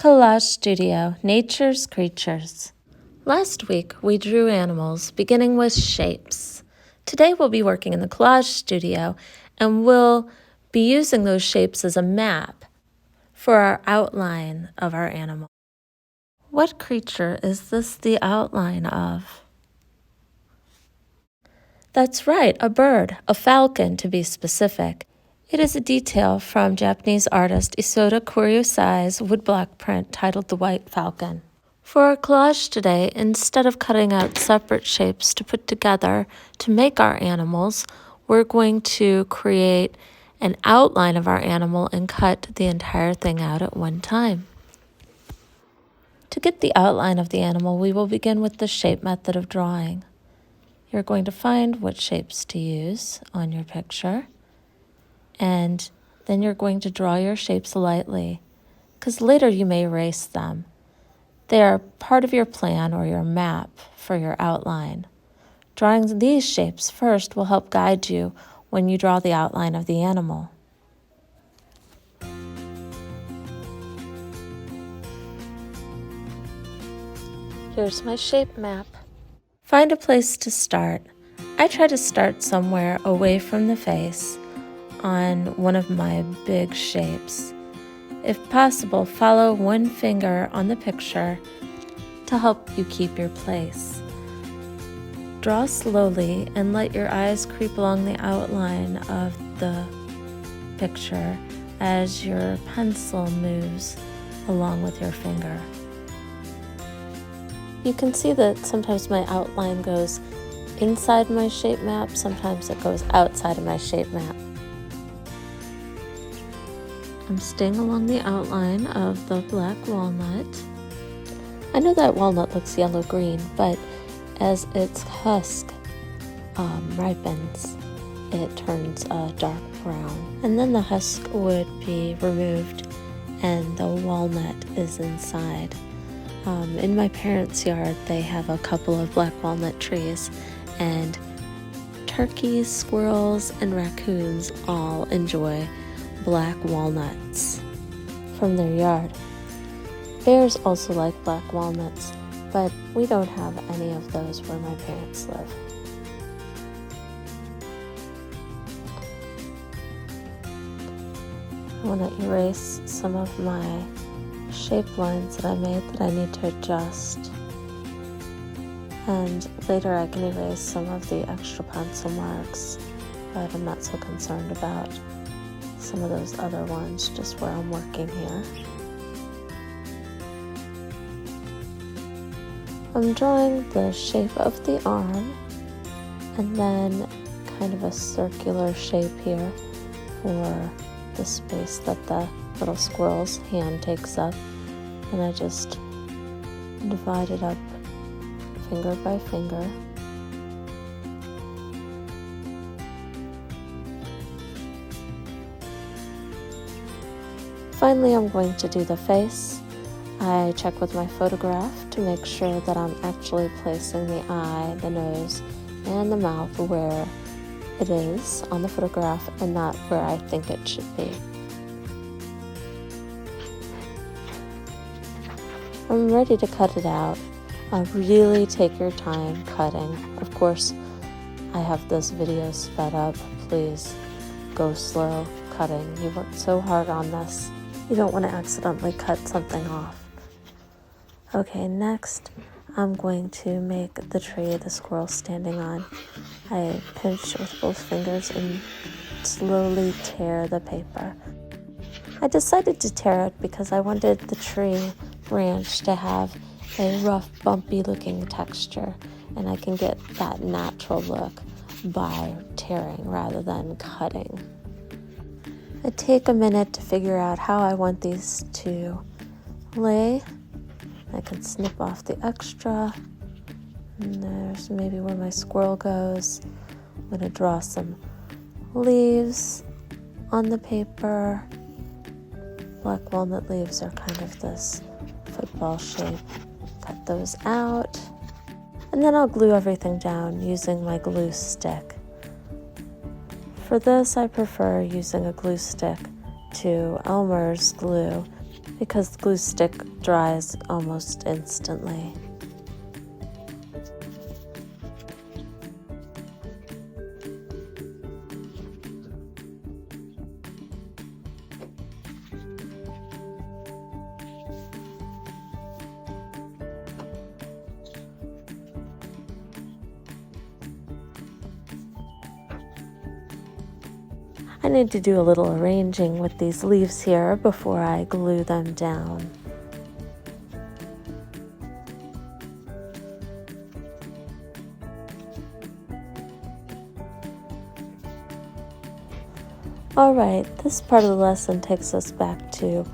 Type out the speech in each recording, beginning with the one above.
Collage Studio, Nature's Creatures. Last week, we drew animals, beginning with shapes. Today, we'll be working in the Collage Studio, and we'll be using those shapes as a map for our outline of our animal. What creature is this the outline of? That's right, a bird, a falcon to be specific. It is a detail from Japanese artist Isoda Kuryosai's woodblock print titled The White Falcon. For our collage today, instead of cutting out separate shapes to put together to make our animals, we're going to create an outline of our animal and cut the entire thing out at one time. To get the outline of the animal, we will begin with the shape method of drawing. You're going to find what shapes to use on your picture. And then you're going to draw your shapes lightly, because later you may erase them. They are part of your plan or your map for your outline. Drawing these shapes first will help guide you when you draw the outline of the animal. Here's my shape map. Find a place to start. I try to start somewhere away from the face on one of my big shapes. If possible, follow one finger on the picture to help you keep your place. Draw slowly and let your eyes creep along the outline of the picture as your pencil moves along with your finger. You can see that sometimes my outline goes inside my shape map, sometimes it goes outside of my shape map. I'm staying along the outline of the black walnut. I know that walnut looks yellow-green, but as its husk ripens, it turns a dark brown. And then the husk would be removed and the walnut is inside. In my parents' yard, they have a couple of black walnut trees, and turkeys, squirrels, and raccoons all enjoy black walnuts from their yard. Bears also like black walnuts, but we don't have any of those where my parents live. I want to erase some of my shape lines that I made that I need to adjust, and later I can erase some of the extra pencil marks, but I'm not so concerned about some of those other ones, just where I'm working here. I'm drawing the shape of the arm and then kind of a circular shape here for the space that the little squirrel's hand takes up, and I just divide it up finger by finger. Finally, I'm going to do the face. I check with my photograph to make sure that I'm actually placing the eye, the nose, and the mouth where it is on the photograph and not where I think it should be. I'm ready to cut it out. Really take your time cutting. Of course, I have this video sped up. Please go slow cutting. You worked so hard on this. You don't want to accidentally cut something off. Okay, next I'm going to make the tree the squirrel standing on. I pinch with both fingers and slowly tear the paper. I decided to tear it because I wanted the tree branch to have a rough, bumpy looking texture, and I can get that natural look by tearing rather than cutting. I take a minute to figure out how I want these to lay. I can snip off the extra. And there's maybe where my squirrel goes. I'm going to draw some leaves on the paper. Black walnut leaves are kind of this football shape. Cut those out. And then I'll glue everything down using my glue stick. For this, I prefer using a glue stick to Elmer's glue because the glue stick dries almost instantly. I need to do a little arranging with these leaves here before I glue them down. Alright, this part of the lesson takes us back to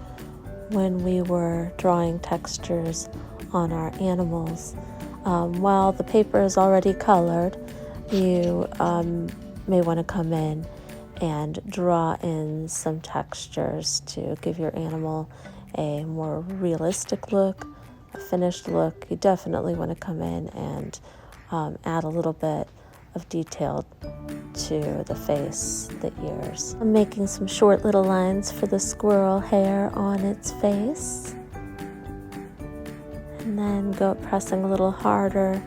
when we were drawing textures on our animals. While the paper is already colored, you may want to come in and draw in some textures to give your animal a more realistic look, a finished look. You definitely want to come in and add a little bit of detail to the face, the ears. I'm making some short little lines for the squirrel hair on its face. And then pressing a little harder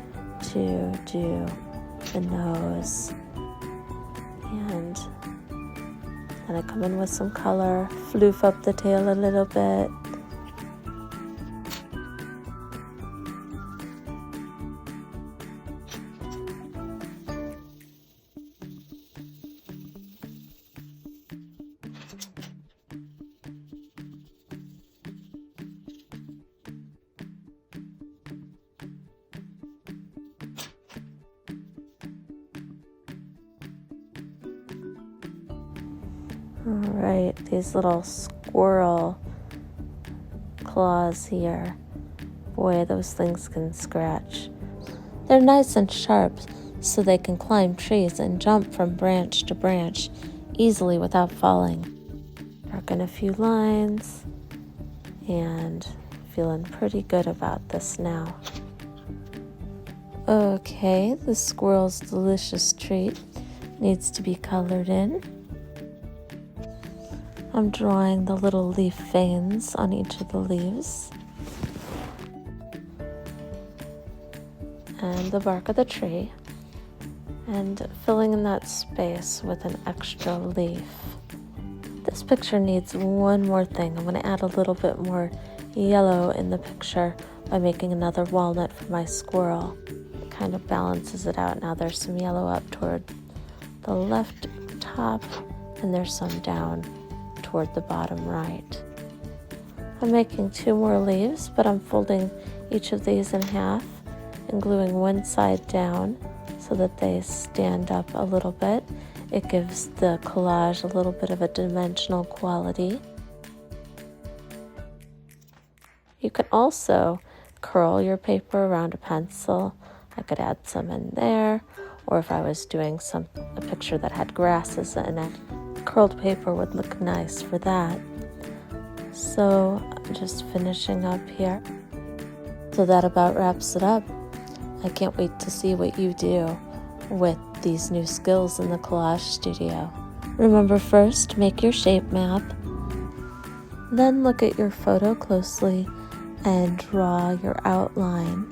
to do the nose. And then I come in with some color, floof up the tail a little bit. Alright, these little squirrel claws here. Boy, those things can scratch. They're nice and sharp, so they can climb trees and jump from branch to branch easily without falling. Darken a few lines, and feeling pretty good about this now. Okay, the squirrel's delicious treat needs to be colored in. I'm drawing the little leaf veins on each of the leaves and the bark of the tree, and filling in that space with an extra leaf. This picture needs one more thing. I'm going to add a little bit more yellow in the picture by making another walnut for my squirrel. It kind of balances it out. Now there's some yellow up toward the left top, and there's some down toward the bottom right. I'm making 2 more leaves, but I'm folding each of these in half and gluing one side down so that they stand up a little bit. It gives the collage a little bit of a dimensional quality. You can also curl your paper around a pencil. I could add some in there, or if I was doing a picture that had grasses in it, curled paper would look nice for that. So I'm just finishing up here. So that about wraps it up. I can't wait to see what you do with these new skills in the Collage Studio. Remember, first make your shape map, then look at your photo closely and draw your outline.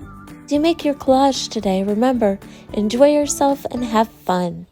As you make your collage today, remember, enjoy yourself and have fun.